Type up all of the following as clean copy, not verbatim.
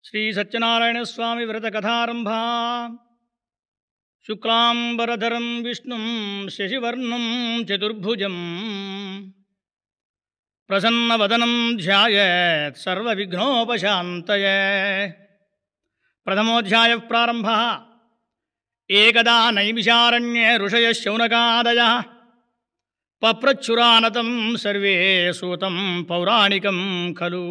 శ్రీ సత్యనారాయణ స్వామి వ్రత కథారంభ. శుక్లాంబరధరం విష్ణుం శశివర్ణం చతుర్భుజం ప్రసన్నవదనం ధ్యాయేత్ సర్వవిఘ్నోపశాంతయే. ప్రథమోధ్యాయ ప్రారంభ. ఏకదా నైమిషారణ్యే ఋషయ శౌనకాదయ పప్రచ్చురానతం సర్వే సూతం పౌరాణికం ఖలు.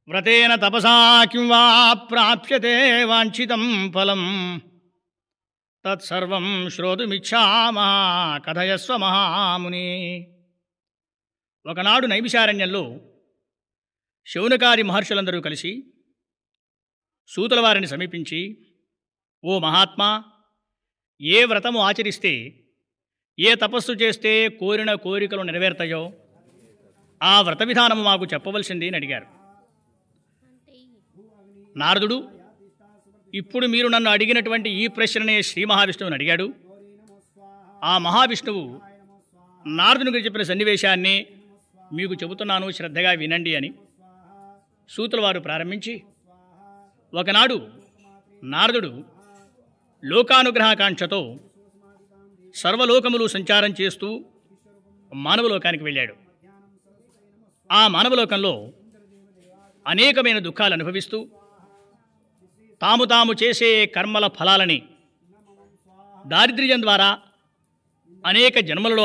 వ్రతేన తపసా కిం వా ప్రాప్యతే వాంఛితం ఫలం తత్సర్వం శ్రోతుమిచ్ఛామః కథయస్వ మహాముని. ఒకనాడు నైమిషారణ్యంలో శౌనకాది మహర్షులందరూ కలిసి సూతుల వారిని సమీపించి, ఓ మహాత్మా, ఏ వ్రతము ఆచరిస్తే, ఏ తపస్సు చేస్తే కోరిన కోరికలు నెరవేరుతాయో ఆ వ్రత విధానము మాకు చెప్పవలసింది అని అడిగారు. నారదుడు, ఇప్పుడు మీరు నన్ను అడిగినటువంటి ఈ ప్రశ్ననే శ్రీ మహావిష్ణువుని అడిగాడు. ఆ మహావిష్ణువు నారదుని గురించి చెప్పిన సన్నివేశాన్ని మీకు చెబుతున్నాను, శ్రద్ధగా వినండి అని సూతుల వారు ప్రారంభించి, ఒకనాడు నారదుడు లోకానుగ్రహకాంక్షతో సర్వలోకములు సంచారం చేస్తూ మానవలోకానికి వెళ్ళాడు. ఆ మానవలోకంలో అనేకమైన దుఃఖాలు అనుభవిస్తూ తాము చేసే కర్మల ఫలాలని దారిద్ర్యం ద్వారా అనేక జన్మలలో